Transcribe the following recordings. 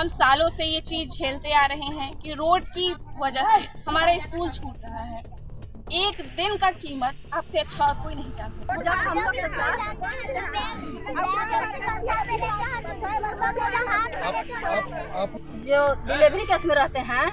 हम सालों से ये चीज झेलते आ रहे हैं कि रोड की वजह से हमारा स्कूल छूट रहा है। एक दिन का कीमत आपसे अच्छा और कोई नहीं जानता। जब हम लोग के साथ जो डिलीवरी केस में रहते हैं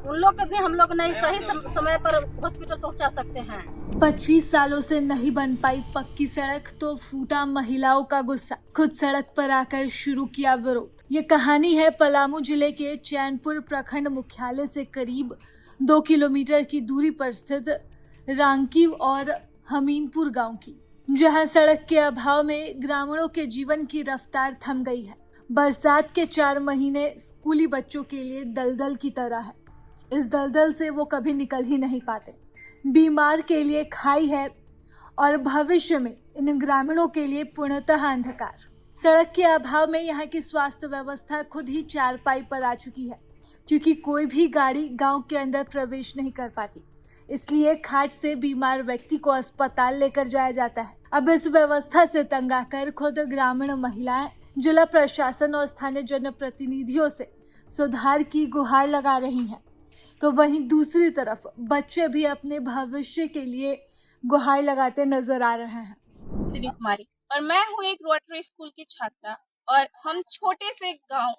उन लोग को भी हम लोग नहीं सही समय पर हॉस्पिटल पहुंचा सकते हैं। 25 सालों से नहीं बन पाई पक्की सड़क तो फूटा महिलाओं का गुस्सा, खुद सड़क पर आकर शुरू किया विरोध। ये कहानी है पलामू जिले के चैनपुर प्रखंड मुख्यालय से करीब 2 किलोमीटर की दूरी पर स्थित रांकी और हमीनपुर गांव की, जहां सड़क के अभाव में ग्रामीणों के जीवन की रफ्तार थम गई है। बरसात के 4 महीने स्कूली बच्चों के लिए दलदल की तरह है। इस दलदल से वो कभी निकल ही नहीं पाते। बीमार के लिए खाई है और भविष्य में इन ग्रामीणों के लिए पूर्णतः अंधकार। सड़क के अभाव में यहाँ की स्वास्थ्य व्यवस्था खुद ही चारपाई पर आ चुकी है, क्योंकि कोई भी गाड़ी गांव के अंदर प्रवेश नहीं कर पाती। इसलिए खाट से बीमार व्यक्ति को अस्पताल लेकर जाया जाता है। अब इस व्यवस्था से तंग आकर खुद ग्रामीण महिलाएं जिला प्रशासन और स्थानीय जनप्रतिनिधियों से सुधार की गुहार लगा रही हैं, तो वहीं दूसरी तरफ बच्चे भी अपने भविष्य के लिए गुहार लगाते नजर आ रहे हैं। कुमारी और मैं हूँ एक रोटरी स्कूल की छात्रा और हम छोटे से गांव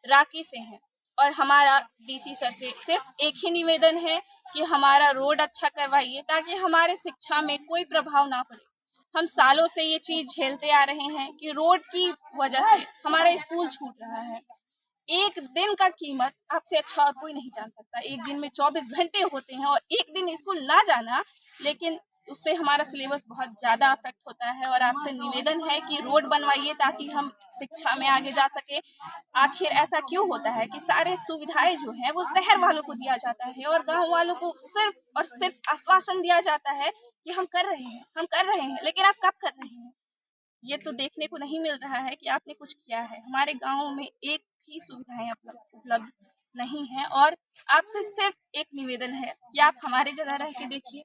राकी से हैं और हमारा डीसी सर से सिर्फ एक ही निवेदन है कि हमारा रोड अच्छा करवाइए ताकि हमारे शिक्षा में कोई प्रभाव ना पड़े। हम सालों से ये चीज झेलते आ रहे हैं कि रोड की वजह से हमारा स्कूल छूट रहा है। एक दिन का कीमत आपसे अच्छा और कोई नहीं जान सकता। एक दिन में 24 घंटे होते हैं और एक दिन स्कूल ना जाना, लेकिन उससे हमारा सिलेबस बहुत ज्यादा अफेक्ट होता है और आपसे निवेदन है कि रोड बनवाइए ताकि हम शिक्षा में आगे जा सके। आखिर ऐसा क्यों होता है कि सारे सुविधाएं जो हैं वो शहर वालों को दिया जाता है और गांव वालों को सिर्फ और सिर्फ आश्वासन दिया जाता है कि हम कर रहे हैं, लेकिन आप कब कर रहे हैं ये तो देखने को नहीं मिल रहा है कि आपने कुछ किया है। हमारे गाँव में एक भी सुविधाएं उपलब्ध नहीं है और आपसे सिर्फ एक निवेदन है कि आप हमारी जगह रह के देखिए,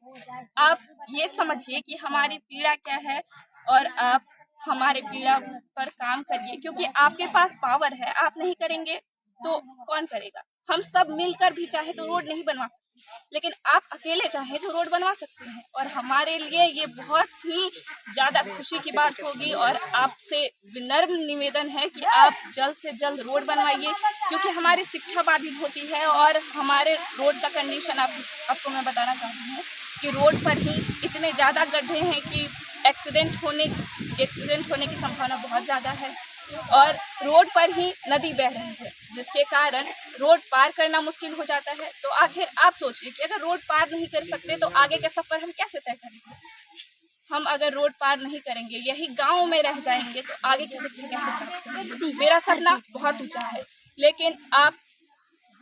आप ये समझिए कि हमारी पीड़ा क्या है और आप हमारे पीड़ा पर काम करिए, क्योंकि आपके पास पावर है। आप नहीं करेंगे तो कौन करेगा। हम सब मिलकर भी चाहे तो रोड नहीं बनवा सकते, लेकिन आप अकेले चाहे तो रोड बनवा सकते हैं और हमारे लिए ये बहुत ही ज्यादा खुशी की बात होगी। और आपसे विनम्र निवेदन है कि आप जल्द से जल्द रोड बनवाइए, क्योंकि हमारी शिक्षा बाधित होती है और हमारे रोड का कंडीशन आपको मैं बताना चाहती हूँ कि रोड पर ही इतने ज़्यादा गड्ढे हैं कि एक्सीडेंट होने की संभावना बहुत ज़्यादा है और रोड पर ही नदी बह रही है, जिसके कारण रोड पार करना मुश्किल हो जाता है। तो आखिर आप सोचिए कि अगर रोड पार नहीं कर सकते तो आगे का सफर हम कैसे तय करेंगे। हम अगर रोड पार नहीं करेंगे, यही गांव में रह जाएंगे, तो आगे की शिक्षा कैसे प्राप्त करेंगे। मेरा सपना बहुत ऊंचा है, लेकिन आप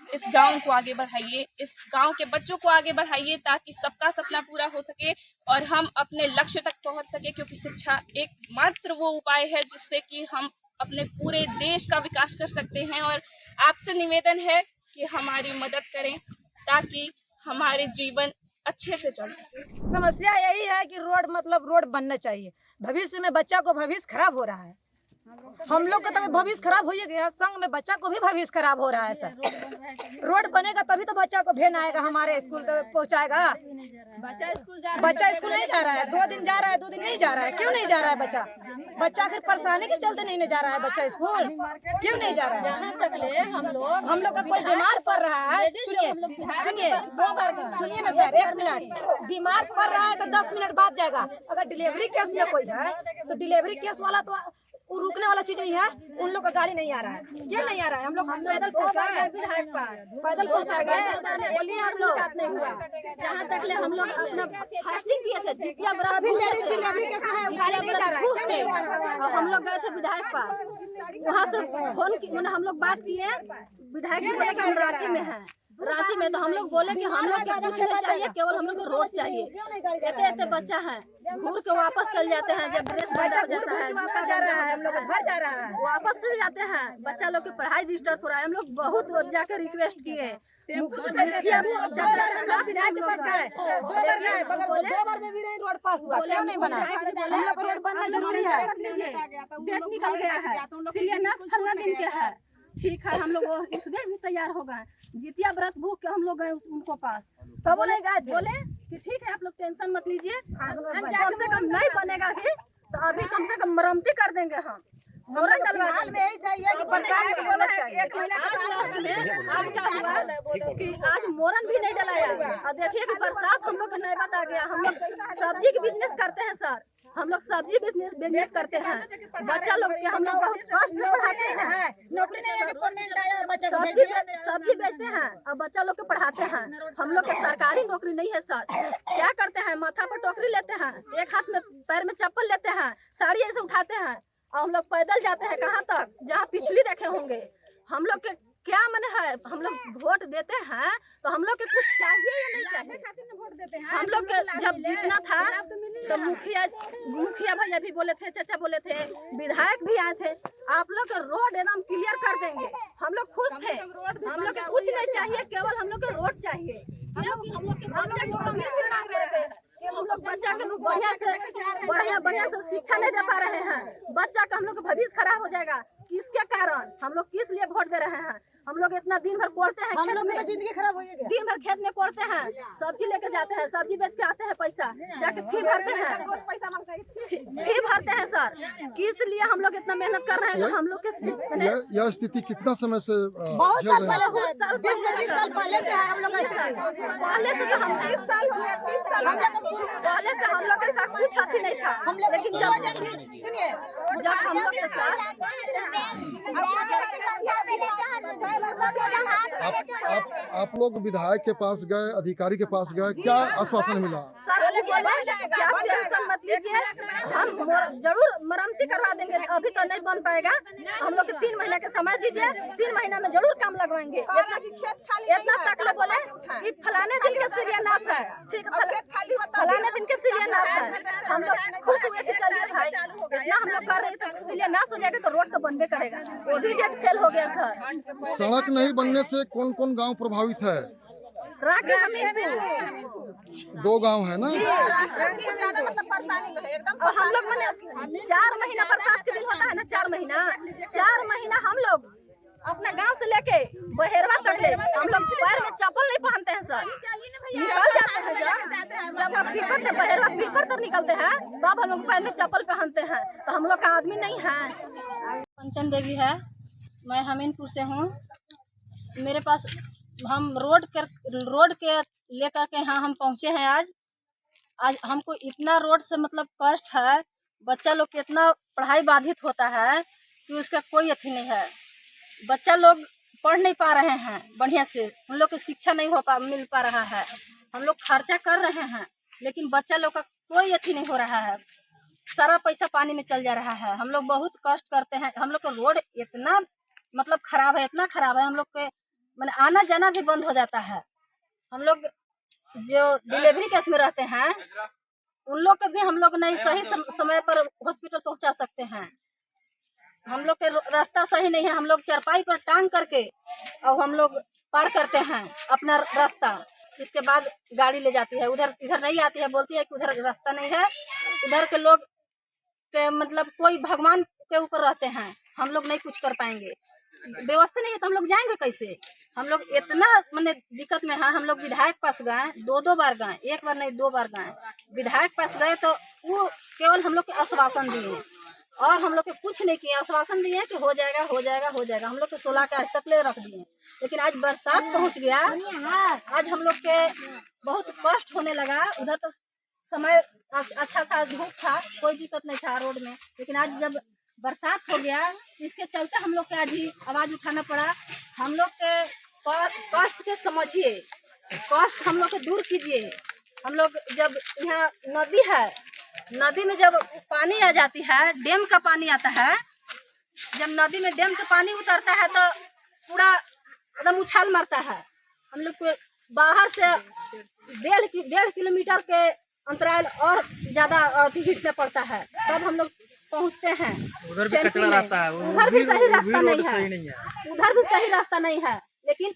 इस गांव को आगे बढ़ाइए, इस गांव के बच्चों को आगे बढ़ाइए ताकि सबका सपना पूरा हो सके और हम अपने लक्ष्य तक पहुंच सके, क्योंकि शिक्षा एकमात्र वो उपाय है जिससे कि हम अपने पूरे देश का विकास कर सकते हैं। और आपसे निवेदन है कि हमारी मदद करें ताकि हमारे जीवन अच्छे से चल सके। समस्या यही है कि रोड बनना चाहिए। भविष्य में बच्चा को भविष्य खराब हो रहा है। हम लोग का तो भविष्य खराब हो ही गया, संग में बच्चा को भी भविष्य खराब हो रहा है। सर रोड बनेगा तभी तो बच्चा को भेन आएगा, हमारे स्कूल तक पहुंचाएगा। बच्चा स्कूल नहीं जा रहा है, 2 दिन जा रहा है, 2 दिन नहीं जा रहा है। क्यों नहीं जा रहा है बच्चा आखिर परेशानी के चलते नहीं जा रहा है बच्चा स्कूल, क्यों नहीं जा रहा है। जहाँ तक ले हम लोग का कोई बीमार पड़ रहा है, सुनिए ना सर, 1 मिनट बीमार पड़ रहा है तो 10 मिनट बाद जाएगा। अगर डिलीवरी केस में कोई है तो डिलीवरी केस वाला तो वो रुकने वाला चीज नहीं है। उन लोग का गाड़ी नहीं आ रहा है, क्यों नहीं आ रहा है। हम लोग पैदल पहुंचाए, विधायक पास पैदल पहुंचा गए। बोलिए आप लोग नहीं हुआ। जहाँ तक ले हम लोग अपना फास्टिंग किए थे, जितिया बराबर हम लोग गए थे विधायक पास, वहाँ से फोन हम लोग बात किए। विधायक जी बोले कि हम रांची में हैं, रांची में तो हम लोग बोले कि हम लोग के कुछ नहीं चाहिए, केवल हम लोग को रोड चाहिए। इतने बच्चा है घूर के वापस चल जाते हैं, जब ड्रेस बच्चा वापस जा रहा है, हम लोग घर जा रहा है, वापस चले जाते हैं। बच्चा लोग की पढ़ाई डिस्टर्ब हो रहा है। हम लोग बहुत जाकर रिक्वेस्ट किए, विधायक के पास गए, 2 बार में भी नहीं रोड पास हुआ, क्यों नहीं बना। हम लोग रोड बनना जरूरी है। डेट निकल गया है, शिलान्यास फलना दिन के है, ठीक है, हम लोग इसमें भी तैयार हो गए। जितिया व्रत भूख के हम लोग गए उनको पास, तो बोले बोले कि ठीक है आप लोग टेंशन मत लीजिए, कम से कम नहीं बनेगा भी तो अभी कम से कम मरम्मती कर देंगे हम। मोरन डलवा में यही चाहिए कि बरसात में होना चाहिए। एक महीना से लास्ट में आज क्या हुआ कि आज मोरन भी नहीं डलाया। और देखिए कि बरसात हम लोग का नौबत आ गया। हम लोग सब्जी की बिजनेस करते हैं सर, हम लोग सब्जी बिजनेस करते हैं। बच्चा लोग के हम लोग बहुत कष्ट में पढ़ाते हैं, नौकरी नहीं है कि परमानेंट आया बच्चा को सब्जी बेचते हैं और बच्चा लोग को पढ़ाते हैं। हम लोग के सरकारी नौकरी नहीं है सर। क्या करते हैं, माथा पर टोकरी लेते हैं, एक हाथ में पैर में चप्पल लेते हैं, साड़ी ऐसे उठाते हैं और हम लोग पैदल जाते हैं कहाँ तक, जहाँ पिछली देखे होंगे। हम लोग के क्या मन है, हम लोग वोट देते हैं तो हम लोग के कुछ चाहिए या नहीं चाहिए। हम लोग के जब जीतना था तो मुखिया भैया भी बोले थे, चाचा बोले थे, विधायक भी आए थे, आप लोग का रोड एकदम क्लियर कर देंगे। हम लोग खुश थे, हम लोग के कुछ नहीं चाहिए, केवल हम लोग के रोड चाहिए। हम लोग बच्चा के बढ़िया से शिक्षा नहीं दे पा रहे हैं। बच्चा का हम लोग का भविष्य खराब हो जाएगा। किसके कारण हम लोग किस लिए वोट दे रहे हैं? हम लोग इतना दिन भर कोड़ते हैं, हम लोग में जिंदगी खराब हो गई। दिन भर खेत में कोड़ते हैं, सब्जी लेके जाते हैं, सब्जी बेच के आते हैं, पैसा जाके फी भरते हैं, फी भरते हैं सर। किस लिए हम लोग इतना मेहनत कर रहे हैं? हम लोग के यह स्थिति कितना समय से बहुत झेल साल रहे हैं? पहले, 20-25 साल पहले से है हम लोग ऐसा। पहले से तो हम 30 साल हो गया, 30 साल पहले से हम लोग के साथ कुछ अथी नहीं था। हम लोग लेकिन सुनिए, जब हम लोग के साथ आप लोग विधायक के पास गए, अधिकारी के पास गए, क्या आश्वासन मिला? सर वो बोले क्या टेंशन मत लीजिए, हम जरूर मरम्मती करवा देंगे। अभी तो नहीं बन पाएगा, हम लोग के 3 महीने का समय दीजिए, 3 महीना में जरूर काम लगवाएंगे। इतना तक बोले कि फलाने दिन के शिलान्यास है, ठीक है, फलाने दिन के शिलान्यास है। हम लोग खुश हुए कि चलिए भाई इतना हम लोग कर रहे थे, शिलान्यास हो जाएगा तो रोड तो बनबे करेगा। वो भी डेट फेल हो गया सर। सड़क नहीं बनने से कौन कौन गांव प्रभावित है? रागी हमीरपुर 2 गांव है ना? और हम लोग मैंने 4 महीना बरसात के दिन होता है ना, 4 महीना हम लोग अपना गांव से लेके बहेरवा तक ले हम लोग पैर में चप्पल नहीं पहनते हैं सर, निकल जाते हैं। जब हम पीपर से बहेरवा पीपर तक निकलते हैं तब हम लोग पैर में चप्पल पहनते हैं, तो हम लोग का आदमी नहीं है। पंचन देवी है, मैं हमीरपुर से हूँ। मेरे पास हम रोड के लेकर के यहाँ हम पहुँचे हैं। आज हमको इतना रोड से मतलब कष्ट है, बच्चा लोग के इतना पढ़ाई बाधित होता है कि उसका कोई अथी नहीं है। बच्चा लोग पढ़ नहीं पा रहे हैं बढ़िया से, हम लोग की शिक्षा नहीं मिल पा रहा है। हम लोग खर्चा कर रहे हैं लेकिन बच्चा लोग का कोई अथी नहीं हो रहा है, सारा पैसा पानी में चल जा रहा है। हम लोग बहुत कष्ट करते हैं। हम लोग का रोड इतना मतलब खराब है, इतना खराब है, हम लोग के मैंने आना जाना भी बंद हो जाता है। हम लोग जो डिलीवरी केस में रहते हैं उन लोग के भी हम लोग नहीं सही समय पर हॉस्पिटल पहुंचा सकते हैं। हम लोग के रास्ता सही नहीं है, हम लोग चारपाई पर टांग करके और हम लोग पार करते हैं अपना रास्ता। इसके बाद गाड़ी ले जाती है, इधर नहीं आती है, बोलती है कि उधर रास्ता नहीं है। उधर के लोग के मतलब कोई भगवान के ऊपर रहते हैं, हम लोग नहीं कुछ कर पाएंगे। व्यवस्था नहीं है तो हम लोग जाएंगे कैसे? हम लोग इतना मैंने दिक्कत में है। हम लोग विधायक पास गए, 2 बार गए, 1 बार नहीं 2 बार गए। विधायक पास गए तो वो केवल हम लोग के आश्वासन दिए और हम लोग के कुछ नहीं किया। आश्वासन दिए कि हो जाएगा हो जाएगा हो जाएगा। हम लोग के 16 का आज तक ले रख दिए, लेकिन आज बरसात पहुंच गया, आज हम लोग के बहुत कष्ट होने लगा। उधर तो समय अच्छा था, धूप था, कोई दिक्कत नहीं था रोड में, लेकिन आज जब बरसात हो गया इसके चलते हम लोग के आज ही आवाज उठाना पड़ा। हम लोग के कष्ट के समझिए, कष्ट हम लोग के दूर कीजिए। हम लोग जब यहाँ नदी है, नदी में जब पानी आ जाती है, डैम का पानी आता है, जब नदी में डैम का पानी उतरता है तो पूरा एकदम उछाल मारता है। हम लोग को बाहर से 1.5 किलोमीटर के अंतराल और ज्यादा हिटना पड़ता है, तब हम लोग पहुँचते हैं। उधर भी कचरा रास्ता है, उधर भी सही रास्ता नहीं है, उधर भी सही रास्ता नहीं है, लेकिन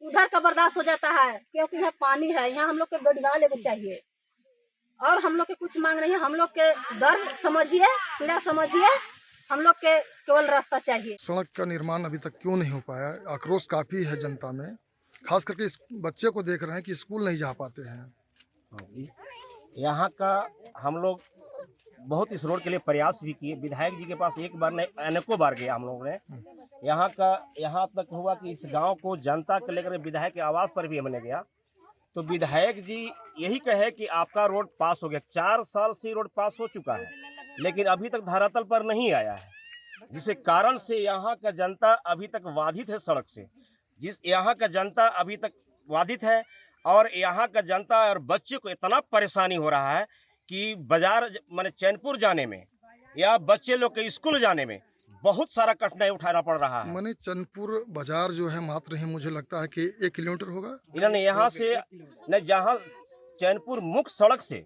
उधर का बर्दाश्त हो जाता है क्योंकि यहाँ पानी है। यहाँ हम लोग के गड़गा लेना चाहिए और हम लोग के कुछ मांग नहीं है। हम लोग के दर्द समझिए, पीड़ा समझिए हम लोग के केवल रास्ता चाहिए। सड़क का निर्माण अभी तक क्यों नहीं हो पाया? आक्रोश काफ़ी है जनता में, खास करके इस बच्चे को देख रहे हैं कि स्कूल नहीं जा पाते हैं। यहाँ का हम लोग बहुत इस रोड के लिए प्रयास भी किए, विधायक जी के पास एक बार नहीं अनेकों बार गया हम लोगों ने। यहाँ तक हुआ कि इस गांव को जनता के लेकर विधायक के आवास पर भी हमने गया, तो विधायक जी यही कहे कि आपका रोड पास हो गया। 4 साल से रोड पास हो चुका है, लेकिन अभी तक धरातल पर नहीं आया है, जिसके कारण से यहाँ का जनता अभी तक बाधित है सड़क से। यहाँ का जनता अभी तक बाधित है, और यहाँ का जनता और बच्चे को इतना परेशानी हो रहा है कि बाजार माने चैनपुर जाने में या बच्चे लोग के स्कूल जाने में बहुत सारा कठिनाई उठाना पड़ रहा है। माने चैनपुर बाजार जो है मात्र ही मुझे लगता है कि 1 किलोमीटर होगा। इन्होंने यहाँ से न जहाँ चैनपुर मुख्य सड़क से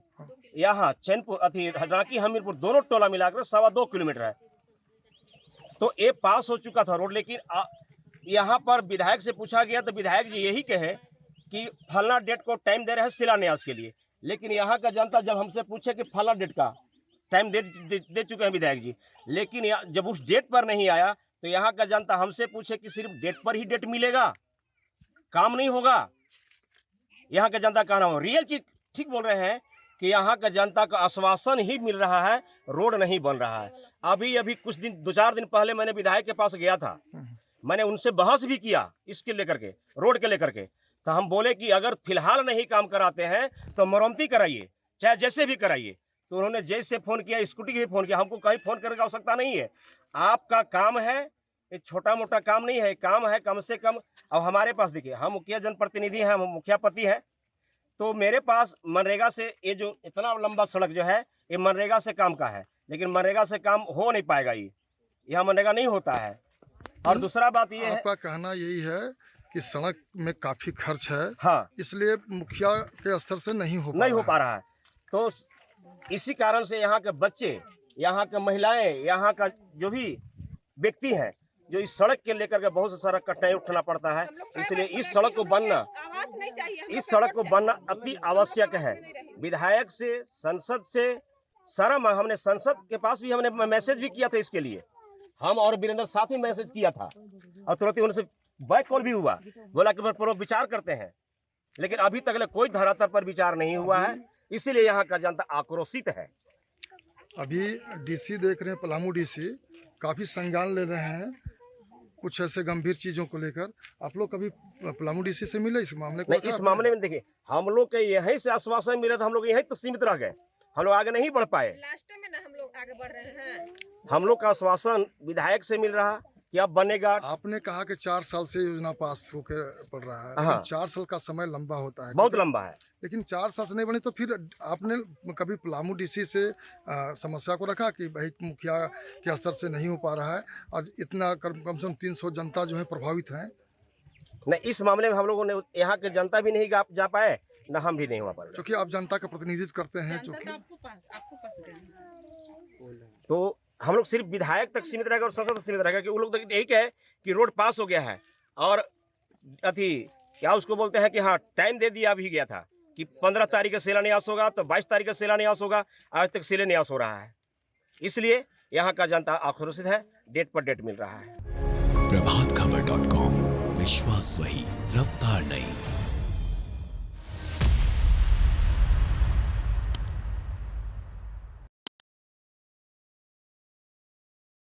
यहाँ चैनपुर राकी हमीरपुर दोनों टोला मिलाकर 2.25 किलोमीटर है। तो ये पास हो चुका था रोड, लेकिन यहाँ पर विधायक से पूछा गया तो विधायक जी यही कहे कि फलना डेट को टाइम दे रहे हैं शिलान्यास के लिए। लेकिन यहाँ का जनता जब हमसे पूछे कि फलना डेट का टाइम दे चुके हैं विधायक जी, लेकिन जब उस डेट पर नहीं आया तो यहाँ का जनता हमसे पूछे कि सिर्फ डेट पर ही डेट मिलेगा, काम नहीं होगा। यहाँ का जनता कह रहा हूँ रियल चीज ठीक बोल रहे हैं कि यहाँ का जनता का आश्वासन ही मिल रहा है, रोड नहीं बन रहा है। अभी कुछ दिन 2-4 दिन पहले मैंने विधायक के पास गया था, मैंने उनसे बहस भी किया इसके लेकर के, रोड के लेकर के। तो हम बोले कि अगर फिलहाल नहीं काम कराते हैं तो मरम्मती कराइए, चाहे जैसे भी कराइए। तो उन्होंने जैसे फ़ोन किया, स्कूटी के भी फ़ोन किया, हमको कहीं फ़ोन करने की आवश्यकता नहीं है। आपका काम है, ये छोटा मोटा काम नहीं है, काम है कम से कम। अब हमारे पास देखिए, हम मुखिया जनप्रतिनिधि हैं, हम मुखिया पति हैं, तो मेरे पास मनरेगा से ये जो इतना लंबा सड़क जो है ये मनरेगा से काम का है, लेकिन मनरेगा से काम हो नहीं पाएगा, ये यहाँ मनरेगा नहीं होता है। और दूसरा बात ये है, आपका कहना यही है कि सड़क में काफ़ी खर्च है, हाँ, इसलिए मुखिया के स्तर से नहीं हो पा रहा है। तो इसी कारण से यहाँ के बच्चे, यहाँ के महिलाएं, यहाँ का जो भी व्यक्ति हैं, जो इस सड़क के लेकर के बहुत सारा कठिनाई उठाना पड़ता है। इसलिए इस सड़क को बनना अति आवश्यक है। विधायक से, संसद से सारा हमने संसद के पास भी हमने मैसेज भी किया था इसके लिए, हम और वीरेंद्र साथ ही मैसेज किया था, और तुरंत उनसे बैक कॉल भी हुआ, बोला कि पर विचार करते हैं, लेकिन अभी तक कोई धरातल पर विचार नहीं हुआ है। इसीलिए यहाँ का जनता आक्रोशित है। अभी डीसी देख रहे हैं, पलामू डीसी काफ़ी संज्ञान ले रहे हैं कुछ ऐसे गंभीर चीज़ों को लेकर। आप लोग कभी पलामू डीसी से मिले इस मामले को? नहीं, इस मामले में देखिए, हम लोग के यहीं से आश्वासन मिला था, हम लोग यहीं तो सीमित रह गए, हम लोग आगे नहीं बढ़ पाए। लास्ट में ना हम लोग आगे बढ़ रहे हैं। हम लोग का आश्वासन विधायक से मिल रहा कि अब बनेगा। आपने कहा कि 4 साल से योजना पास होकर पड़ रहा है, हाँ। लेकिन 4 साल का समय लंबा होता है, बहुत लंबा है। लेकिन 4 साल से नहीं बनी, तो फिर आपने कभी पलामू डीसी से समस्या को रखा कि भाई मुखिया के स्तर से नहीं हो पा रहा है, आज इतना कम से कम 300 जनता जो है प्रभावित हैं? नहीं, इस मामले में हम लोगों ने, यहाँ के जनता भी नहीं जा पाए, न हम भी नहीं हुआ पाए, क्योंकि आप जनता का प्रतिनिधित्व करते हैं। तो हम लोग सिर्फ विधायक तक सीमित रहेगा और संसद तक सीमित रहेगा, कि वो लोग तक यही कहे कि रोड पास हो गया है, और क्या उसको बोलते हैं कि हाँ टाइम दे दिया भी गया था कि 15 तारीख का शिलान्यास होगा, तो 22 तारीख का शिलान्यास होगा, आज तक शिलान्यास हो रहा है। इसलिए यहाँ का जनता आक्रोशित है, डेट पर डेट मिल रहा है। प्रभातखबर.com, विश्वास वही, रफ्तार नहीं।